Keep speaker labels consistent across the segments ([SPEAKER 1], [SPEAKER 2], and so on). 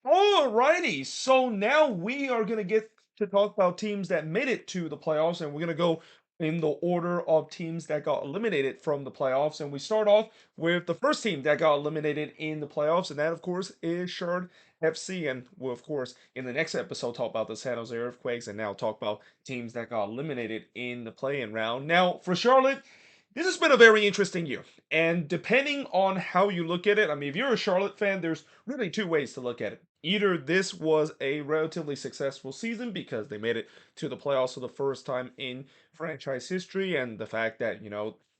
[SPEAKER 1] Alrighty, so now we are gonna get to talk about teams that made it to the playoffs, and we're gonna go in the order of teams that got eliminated from the playoffs. And we start off with the first team that got eliminated in the playoffs, and that, of course, is Charlotte FC. And we'll, of course, in the next episode, talk about the San Jose Earthquakes, and now talk about teams that got eliminated in the play-in round. Now, for Charlotte, this has been a very interesting year. And depending on how you look at it, I mean, if you're a Charlotte fan, there's really two ways to look at it. Either this was a relatively successful season because they made it to the playoffs for the first time in franchise history, and the fact that,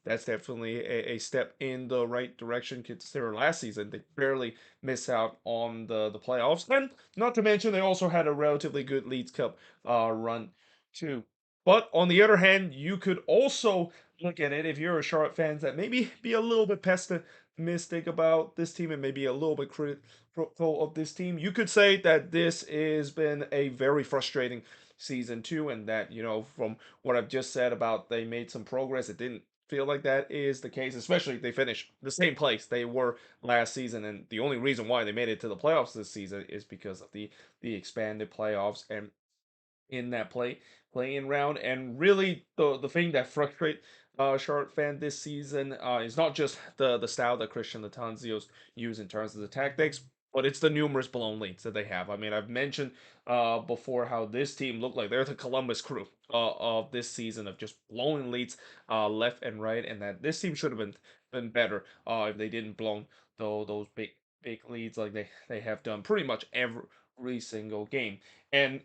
[SPEAKER 1] that's definitely a step in the right direction considering last season they barely miss out on the playoffs. And not to mention, they also had a relatively good Leeds Cup run, too. But on the other hand, you could also look at it if you're a Charlotte fan that maybe be a little bit pessimistic about this team and maybe a little bit critical of this team. You could say that this has been a very frustrating season too, and that, from what I've just said about they made some progress, it didn't feel like that is the case, especially if they finished the same place they were last season. And the only reason why they made it to the playoffs this season is because of the expanded playoffs and in that play-in round. And really, the thing that frustrates Charlotte fan this season is not just the style that Christian Latanzio's use in terms of the tactics, but it's the numerous blown leads that they have. I mean, I've mentioned before how this team looked like they're the Columbus Crew of this season of just blowing leads left and right, and that this team should have been better if they didn't blow those big leads like they have done pretty much every single game. And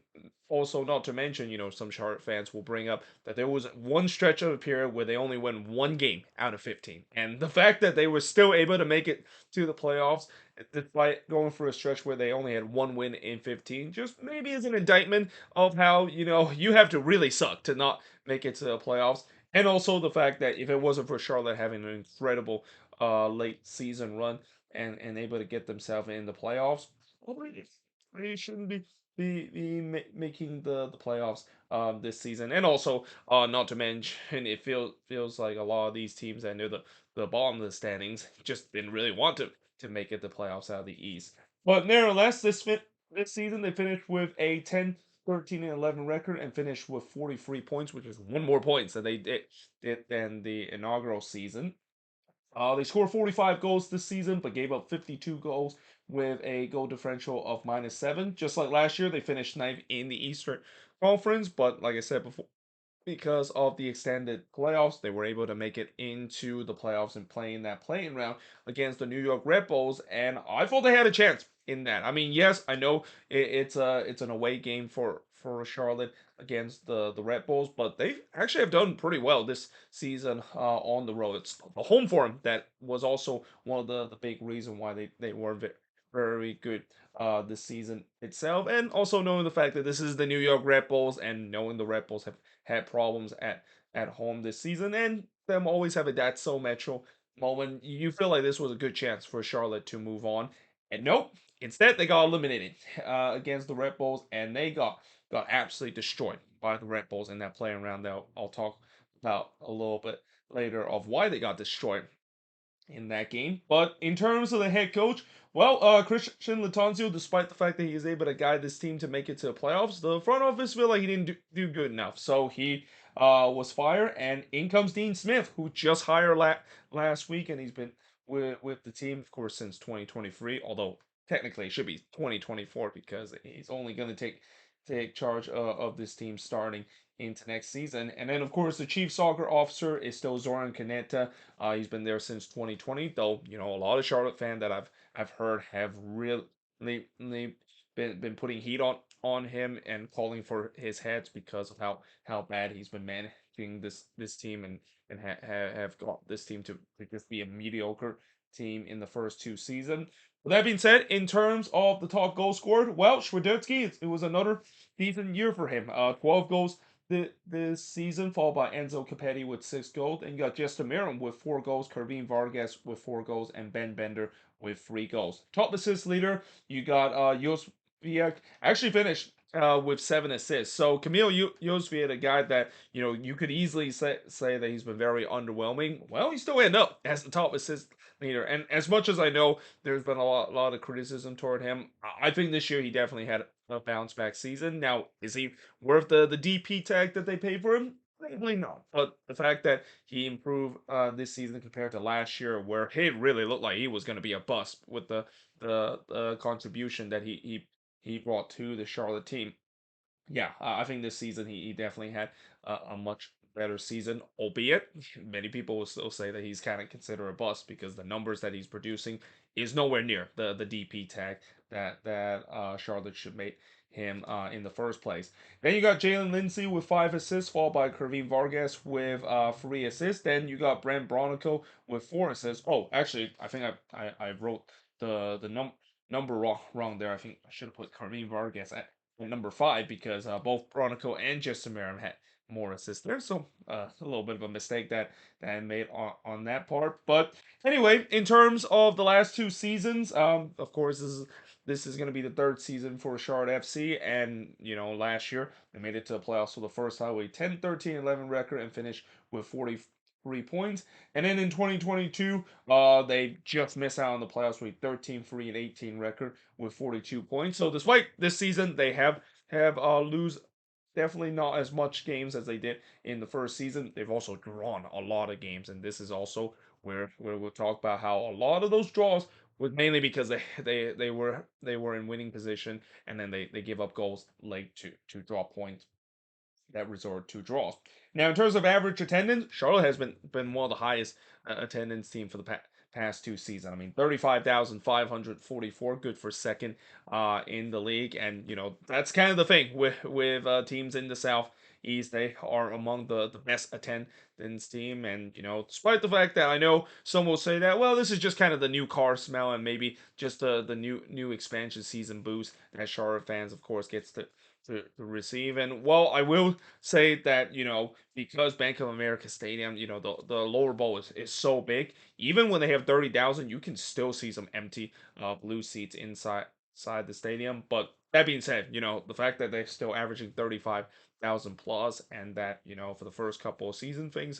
[SPEAKER 1] also, not to mention, some Charlotte fans will bring up that there was one stretch of a period where they only won one game out of 15. And the fact that they were still able to make it to the playoffs, despite going through a stretch where they only had one win in 15, just maybe is an indictment of how, you have to really suck to not make it to the playoffs. And also the fact that if it wasn't for Charlotte having an incredible late season run and able to get themselves in the playoffs, probably they shouldn't be making the playoffs this season. And also, not to mention, it feels like a lot of these teams that near the bottom of the standings just didn't really want to make it the playoffs out of the East. But nevertheless, this season they finished with a 10, 13, and 11 record and finished with 43 points, which is one more points than they did than the inaugural season. They scored 45 goals this season, but gave up 52 goals with a goal differential of -7. Just like last year, they finished ninth in the Eastern Conference, but like I said before, because of the extended playoffs, they were able to make it into the playoffs and play in that playing round against the New York Red Bulls, and I thought they had a chance in that. I mean, yes, I know it's an away game for Charlotte against the Red Bulls, but they actually have done pretty well this season on the road. It's the home form that was also one of the big reason why they were very good this season itself, and also knowing the fact that this is the New York Red Bulls and knowing the Red Bulls have had problems at home this season, and them always have a that's so Metro moment. You feel like this was a good chance for Charlotte to move on, and nope. Instead, they got eliminated against the Red Bulls, and they got absolutely destroyed by the Red Bulls in that playing round. That I'll talk about a little bit later of why they got destroyed in that game. But in terms of the head coach, well, Christian Latanzio, despite the fact that he is able to guide this team to make it to the playoffs, the front office feel like he didn't do good enough. So he was fired, and in comes Dean Smith, who just hired last week, and he's been with the team, of course, since 2023. Although technically it should be 2024 because he's only going to take charge of this team starting into next season. And then, of course, the chief soccer officer is still Zoran Caneta. He's been there since 2020, though, a lot of Charlotte fans that I've heard have really been putting heat on him and calling for his heads because of how bad he's been managing this team and have got this team to just be a mediocre team in the first two seasons. With that being said, in terms of the top goal scored, well, Schwadetsky, it was another decent year for him. 12 goals this season, followed by Enzo Capetti with 6 goals. And you got Justin Miram with 4 goals, Kervin Vargas with 4 goals, and Ben Bender with 3 goals. Top assist leader, you got Jos actually finished with 7 assists. So Camille Josviak, a guy that you could easily say that he's been very underwhelming. Well, he still ended up as the top assist Neither. And as much as I know there's been a lot of criticism toward him, I think this year he definitely had a bounce back season. Now, is he worth the DP tag that they paid for him? Probably not. But the fact that he improved this season compared to last year, where he really looked like he was going to be a bust with the contribution that he brought to the Charlotte team, yeah, I think this season he definitely had a much better season, albeit many people will still say that he's kind of considered a bust because the numbers that he's producing is nowhere near the DP tag that Charlotte should make him in the first place. Then you got Jalen Lindsey with 5 assists, followed by Kervin Vargas with 3 assists. Then you got Brent Bronico with 4 assists. Oh, actually, I think I wrote the number wrong there. I think I should have put Kervin Vargas at number 5 because both Bronico and Justin Merrim had more assists there. So a little bit of a mistake that I made on that part. But anyway, in terms of the last 2 seasons, of course this is going to be the third season for Charlotte FC, and last year they made it to the playoffs for the first time with a 10, 13, 11 record and finished with 43 points. And then in 2022, they just missed out on the playoffs with 13, 3, and 18 record with 42 points. So despite this season, they have lose definitely not as much games as they did in the first season. They've also drawn a lot of games, and this is also where we'll talk about how a lot of those draws was mainly because they were in winning position, and then they give up goals late to draw points that resort to draws. Now, in terms of average attendance, Charlotte has been one of the highest attendance team for the past 2 seasons. I mean, 35,544, good for second in the league, and that's kind of the thing with teams in the South East. They are among the best attendance team, and despite the fact that I know some will say that, well, this is just kind of the new car smell and maybe just the new expansion season boost that Charlotte fans, of course, gets to receive. And well, I will say that because Bank of America Stadium, the lower bowl is so big, even when they have 30,000, you can still see some empty blue seats inside the stadium. But that being said, the fact that they're still averaging 35,000 plus, and that for the first couple of seasons things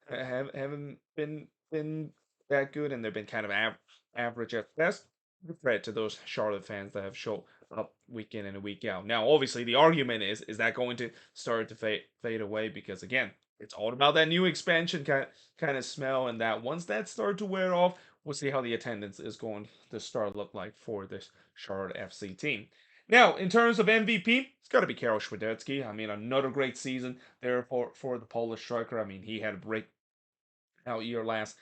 [SPEAKER 1] haven't been that good, and they've been kind of average at best. Good credit to those Charlotte fans that have showed up week in and week out. Now, obviously, the argument is that going to start to fade away because again, it's all about that new expansion kind of smell, and that once that starts to wear off, we'll see how the attendance is going to start look like for this Charlotte FC team. Now, in terms of MVP, it's got to be Karol Świderski. I mean, another great season there for the Polish striker. I mean, he had a break out year last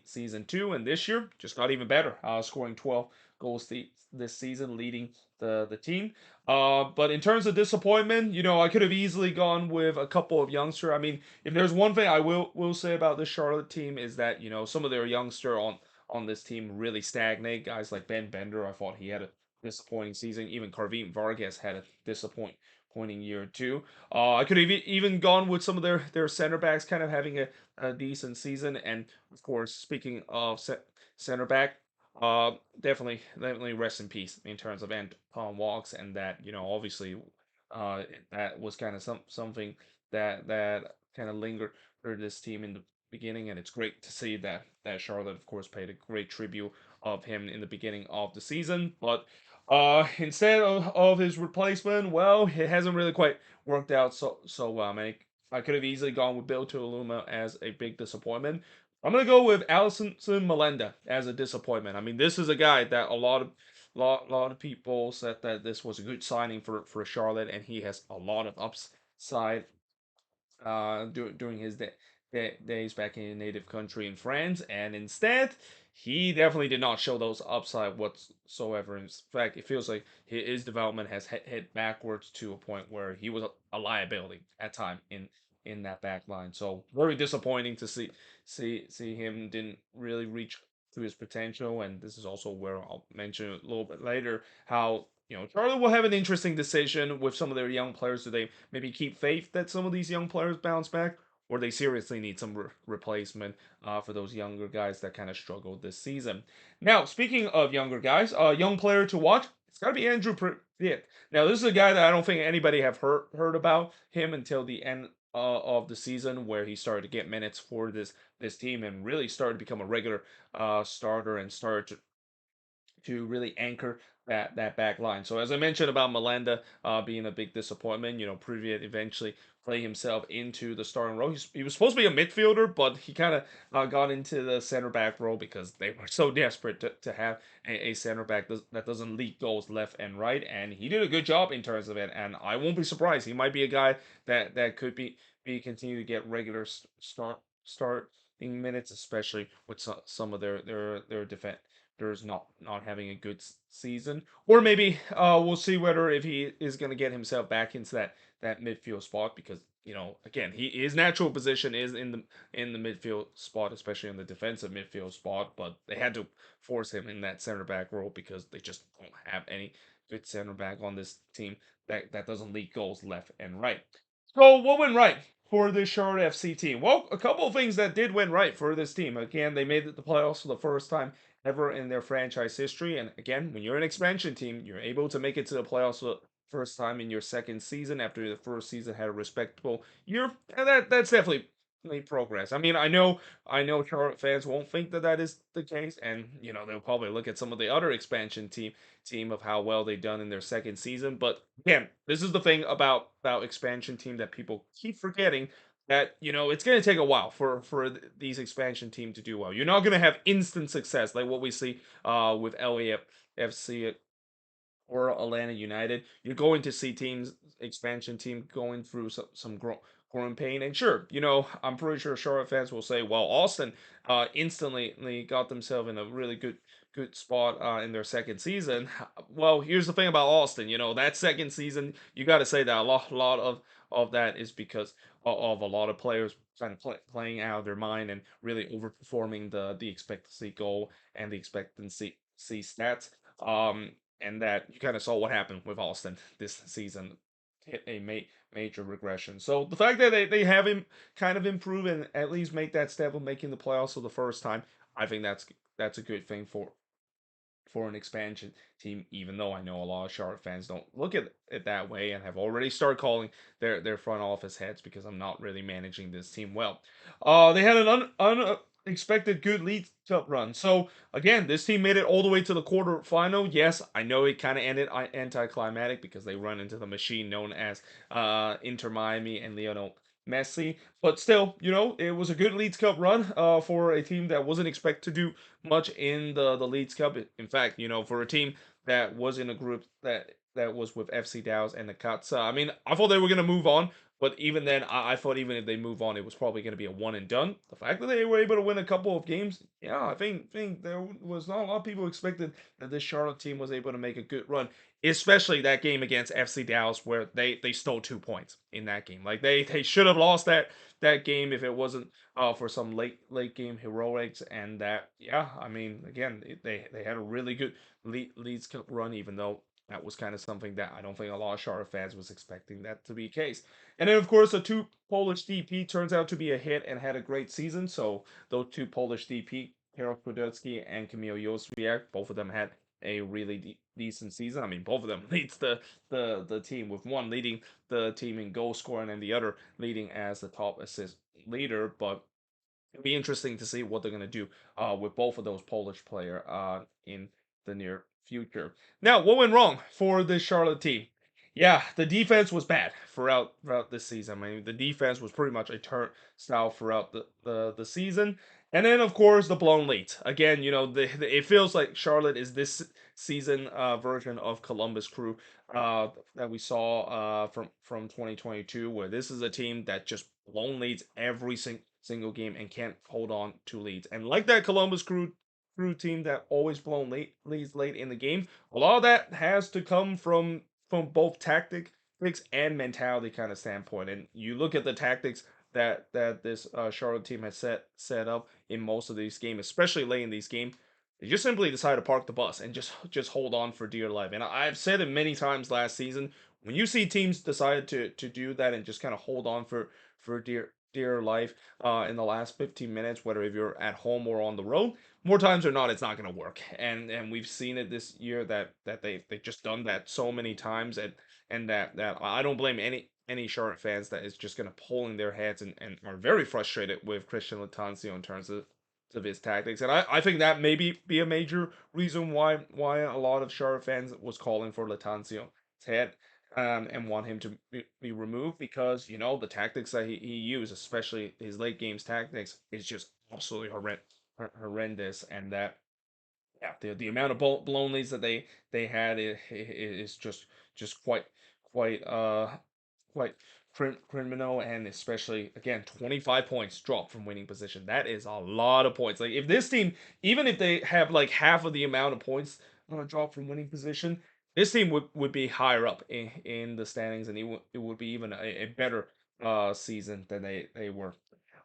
[SPEAKER 1] season too, and this year just got even better, scoring 12 goals this season, leading the team. But in terms of disappointment, I could have easily gone with a couple of youngster. I mean, if there's one thing I will say about this Charlotte team is that some of their youngster on this team really stagnate. Guys like Ben Bender, I thought he had a disappointing season. Even Carvin Vargas had a disappointing year too. I could have even gone with some of their center backs kind of having a decent season. And of course, speaking of center back, definitely rest in peace in terms of Anton Walks, and that obviously that was kind of something that kind of lingered for this team in the beginning, and it's great to see that Charlotte, of course, paid a great tribute of him in the beginning of the season, but. Instead of his replacement, well, it hasn't really quite worked out so well. I mean, I could have easily gone with Bill Tuiluma as a big disappointment. I'm gonna go with Allison Melenda as a disappointment. I mean, this is a guy that a lot of people said that this was a good signing for Charlotte, and he has a lot of upside during his days back in his native country in France, and instead he definitely did not show those upside whatsoever. In fact, it feels like his development has hit backwards to a point where he was a liability at time in that back line. So very disappointing to see him didn't really reach to his potential, and this is also where I'll mention a little bit later how Charlie will have an interesting decision with some of their young players. Do they maybe keep faith that some of these young players bounce back, or they seriously need some replacement for those younger guys that kind of struggled this season? Now, speaking of younger guys, a young player to watch, it's got to be Andrew Pitt. Now, this is a guy that I don't think anybody have heard about him until the end of the season where he started to get minutes for this team and really started to become a regular starter and started to really anchor that back line. So as I mentioned about Melenda being a big disappointment, Privet eventually played himself into the starting role. He was supposed to be a midfielder, but he kind of got into the center back role because they were so desperate to have a center back that doesn't leak goals left and right, and he did a good job in terms of it. And I won't be surprised. He might be a guy that could be continue to get regular starting minutes, especially with some of their defense there's not having a good season, or maybe we'll see whether if he is going to get himself back into that midfield spot because again his natural position is in the midfield spot, especially in the defensive midfield spot, but they had to force him in that center back role because they just don't have any good center back on this team that doesn't leak goals left and right. So what went right for this Charlotte FC team? Well, a couple of things that did went right for this team. Again, they made it the playoffs for the first time ever in their franchise history. And again, when you're an expansion team, you're able to make it to the playoffs for the first time in your second season after the first season had a respectable year. And that's definitely progress. I mean, I know Charlotte fans won't think that is the case, and they'll probably look at some of the other expansion team of how well they've done in their second season. But again, this is the thing about expansion team that people keep forgetting that it's going to take a while for these expansion team to do well. You're not going to have instant success like what we see with LAFC or Atlanta United. You're going to see teams expansion team going through some growing pain. And sure, I'm pretty sure Charlotte fans will say, well, Austin instantly got themselves in a really good spot in their second season. Well, here's the thing about Austin. That second season, you got to say that a lot of that is because of a lot of players kind of playing out of their mind and really overperforming the expectancy goal and the expectancy stats. And that you kind of saw what happened with Austin this season, hit a major regression. So the fact that they have him kind of improve and at least make that step of making the playoffs for the first time, I think that's a good thing for an expansion team, even though I know a lot of Charlotte fans don't look at it that way and have already started calling their front office heads because I'm not really managing this team well. They had an unexpected good League Cup run. So again, this team made it all the way to the quarterfinal. Yes, I know it kind of ended anticlimactic because they run into the machine known as Inter Miami and Lionel Messi. But still, it was a good Leeds Cup run for a team that wasn't expected to do much in the Leeds Cup. In fact, for a team that was in a group that was with FC Dallas and the Cuts. I mean, I thought they were gonna move on, but even then, I thought even if they move on, it was probably gonna be a one and done. The fact that they were able to win a couple of games, yeah, I think there was not a lot of people expected that this Charlotte team was able to make a good run, especially that game against FC Dallas where they stole 2 points in that game. Like they should have lost that game if it wasn't for some late game heroics and that. Yeah, I mean, again, they had a really good Leeds Cup run, even though that was kind of something that I don't think a lot of Charlotte fans was expecting that to be the case. And then, of course, the two Polish DP turns out to be a hit and had a great season. So those two Polish DP, Karol Kudecki and Kamil Józwiak, both of them had a really decent season. I mean, both of them leads the team, with one leading the team in goal scoring and the other leading as the top assist leader. But it'll be interesting to see what they're gonna do with both of those Polish player in the near future. Now, what went wrong for this Charlotte team? Yeah, the defense was bad throughout this season. I mean, the defense was pretty much a turnstile throughout the season. And then, of course, the blown leads. Again, it feels like Charlotte is this season version of Columbus Crew that we saw from 2022, where this is a team that just blown leads every single game and can't hold on to leads. And like that Columbus Crew team that always blown leads late in the game, a lot of that has to come from both tactics and mentality kind of standpoint. And you look at the tactics that this Charlotte team has set up in most of these games, especially late in these games. They just simply decide to park the bus and just hold on for dear life. And I've said it many times last season. When you see teams decide to do that and just kind of hold on for dear life in the last 15 minutes, whether if you're at home or on the road, more times or not, it's not going to work. And we've seen it this year that they just done that so many times, and that I don't blame any Charlotte fans that is just gonna pull in their heads and are very frustrated with Christian Latanzio in terms of his tactics. And I think that maybe be a major reason why a lot of Charlotte fans was calling for Latanzio's head. And want him to be removed because the tactics that he used, especially his late games tactics, is just absolutely horrendous, and that yeah, the amount of blown leads that they had is just quite criminal, and especially again 25 points dropped from winning position. That is a lot of points. Like if this team, even if they have like half of the amount of points dropped from winning position, this team would be higher up in the standings, and it would be even a better season than they were.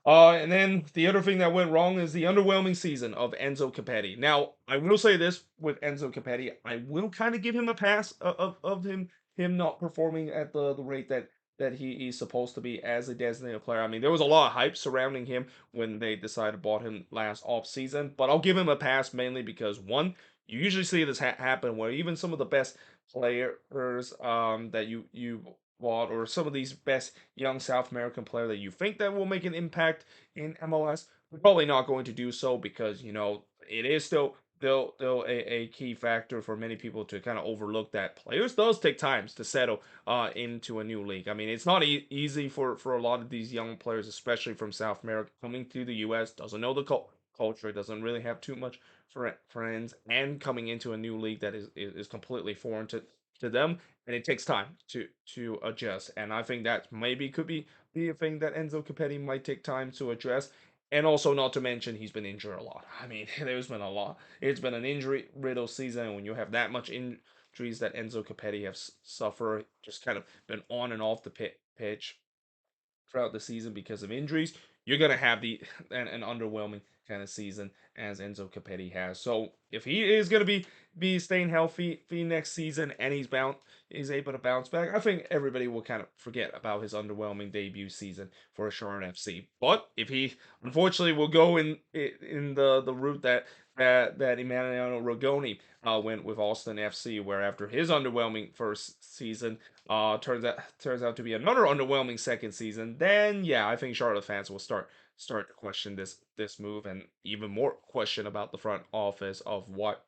[SPEAKER 1] And then the other thing that went wrong is the underwhelming season of Enzo Capetti. Now, I will say this with Enzo Capetti, I will kind of give him a pass of him not performing at the rate that he's supposed to be as a designated player. I mean, there was a lot of hype surrounding him when they decided to bought him last off season, but I'll give him a pass mainly because one, you usually see this happen where even some of the best players that you bought, or some of these best young South American player that you think that will make an impact in MLS, we're probably not going to do so because it is still a key factor for many people to kind of overlook that players does take times to settle into a new league. I mean, it's not easy for a lot of these young players, especially from South America, coming to the U.S. doesn't know the culture, doesn't really have too much friends, and coming into a new league that is completely foreign to them, and it takes time to adjust. And I think that maybe could be a thing that Enzo Capetti might take time to address. And also, not to mention, he's been injured a lot. I mean, there's been a lot. It's been an injury riddled season. And when you have that much injuries that Enzo Capetti has suffered, just kind of been on and off the pitch throughout the season because of injuries, you're gonna have an underwhelming kind of season as Enzo Capetti has. So if he is gonna be staying healthy next season and he's able to bounce back, I think everybody will kind of forget about his underwhelming debut season for Assuran FC. But if he unfortunately will go in the route that Emmanuel Rogoni went with Austin FC, where after his underwhelming first season, turns out to be another underwhelming second season, then yeah, I think Charlotte fans will start to question this move, and even more question about the front office of what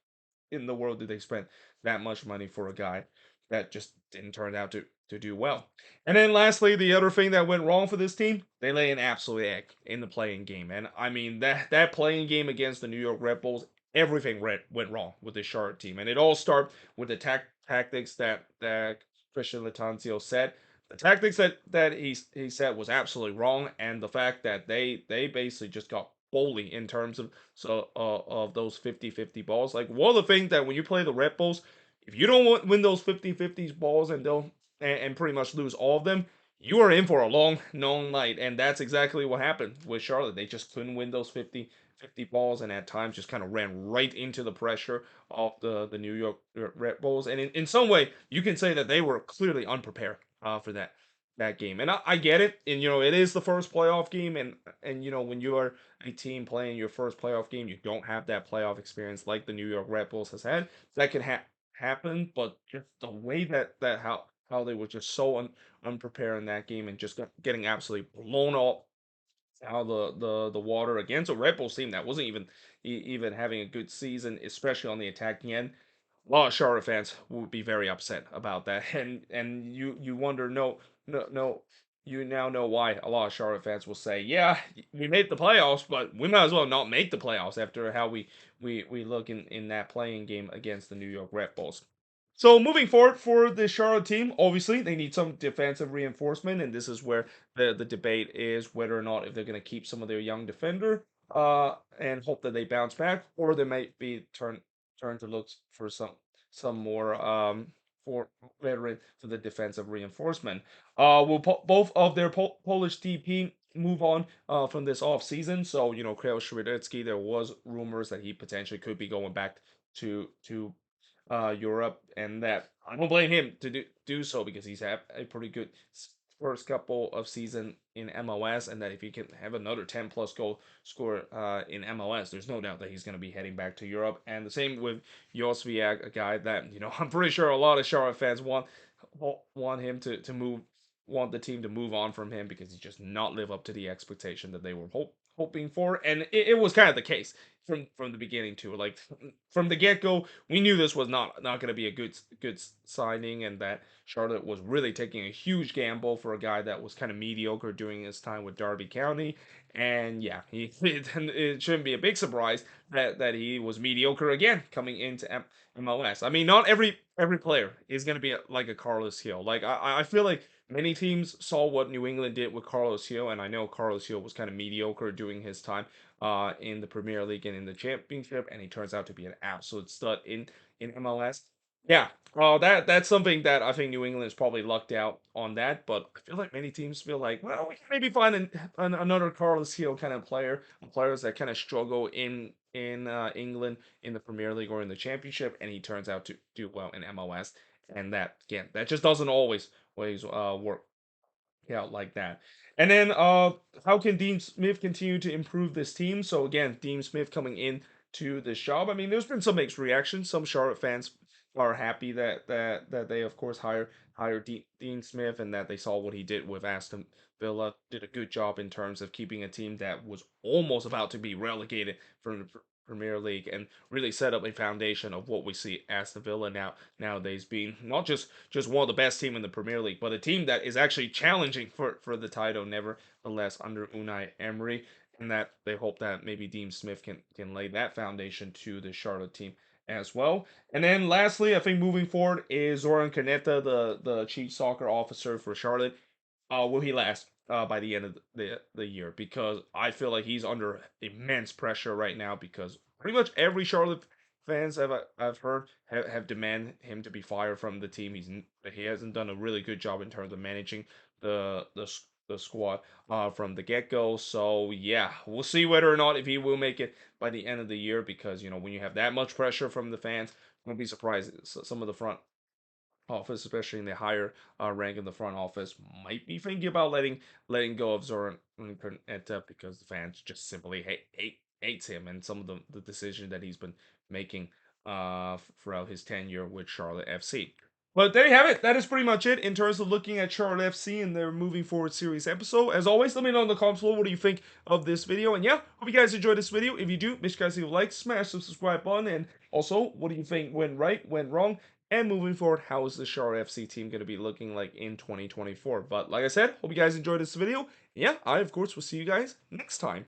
[SPEAKER 1] in the world did they spend that much money for a guy that just didn't turn out to do well. And then lastly, the other thing that went wrong for this team, they lay an absolute egg in the playing game. And I mean that playing game against the New York Red Bulls, everything went wrong with this Charlotte team. And it all started with the tactics that Christian Latanzio said. The tactics that he said was absolutely wrong, and the fact that they basically just got bully in terms of those 50-50 balls. Like one of the things that when you play the Red Bulls, if you don't win those 50-50 balls and pretty much lose all of them, you are in for a long night, and that's exactly what happened with Charlotte. They just couldn't win those 50 balls, and at times just kind of ran right into the pressure of the New York Red Bulls. And in some way, you can say that they were clearly unprepared for that game. And I get it. And it is the first playoff game, and when you are a team playing your first playoff game, you don't have that playoff experience like the New York Red Bulls has had. That can happen, but just the way that how they were just so unprepared in that game and just getting absolutely blown off out of the water against a Red Bulls team that wasn't even having a good season, especially on the attacking end. A lot of Charlotte fans would be very upset about that, and you wonder, no, you now know why a lot of Charlotte fans will say, yeah, we made the playoffs, but we might as well not make the playoffs after how we look in that playing game against the New York Red Bulls. So moving forward for the Charlotte team, obviously they need some defensive reinforcement, and this is where the debate is whether or not if they're going to keep some of their young defender and hope that they bounce back, or they might be turn to look for some more for veteran for the defensive reinforcement. Will both of their Polish DP move on from this off season? So Krell Świdecki, there was rumors that he potentially could be going back to Europe, and that I don't blame him to do so because he's had a pretty good first couple of season in MLS, and that if he can have another 10 plus goal score in MLS, there's no doubt that he's going to be heading back to Europe. And the same with Josviak, a guy that I'm pretty sure a lot of Charlotte fans want him to move want the team to move on from him because he just not live up to the expectation that they were hoping for, and it was kind of the case from the beginning too. Like from the get go, we knew this was not going to be a good signing, and that Charlotte was really taking a huge gamble for a guy that was kind of mediocre during his time with Derby County. And yeah, it shouldn't be a big surprise that he was mediocre again coming into MLS. I mean, not every player is going to be like a Carlos Hill. Like I feel like many teams saw what New England did with Carlos Hill, and I know Carlos Hill was kind of mediocre during his time in the Premier League and in the Championship, and he turns out to be an absolute stud in MLS. Yeah, that's something that I think New England is probably lucked out on that, but I feel like many teams feel like, well, we can maybe find another Carlos Hill kind of player, players that kind of struggle in England in the Premier League or in the Championship, and he turns out to do well in MLS, and that again, that just doesn't always work out like that. And then how can Dean Smith continue to improve this team? So again, Dean Smith coming in to this job. I mean, there's been some mixed reactions. Some Charlotte fans are happy that they of course hired Dean Smith, and that they saw what he did with Aston Villa. Did a good job in terms of keeping a team that was almost about to be relegated from the Premier League, and really set up a foundation of what we see Aston Villa nowadays being not just one of the best team in the Premier League, but a team that is actually challenging for the title, nevertheless, under Unai Emery, and that they hope that maybe Dean Smith can lay that foundation to the Charlotte team as well. And then lastly, I think moving forward is Zoran Caneta, the chief soccer officer for Charlotte. Will he last by the end of the year? Because I feel like he's under immense pressure right now, because pretty much every Charlotte fans I've heard have demand him to be fired from the team. He hasn't done a really good job in terms of managing the squad from the get go. So yeah, we'll see whether or not if he will make it by the end of the year, because when you have that much pressure from the fans, don't be surprised. Some of the front office, especially in the higher rank in the front office, might be thinking about letting go of Zoran Krneta, because the fans just simply hates him, and some of the decision that he's been making throughout his tenure with Charlotte FC. But there you have it. That is pretty much it in terms of looking at Charlotte FC and their moving forward series episode. As always, let me know in the comments below what do you think of this video. And yeah, hope you guys enjoyed this video. If you do, make sure you guys leave a like, smash the subscribe button, and also, what do you think went right, went wrong, and moving forward, how is the Charlotte FC team going to be looking like in 2024? But like I said, hope you guys enjoyed this video. Yeah, I, of course, will see you guys next time.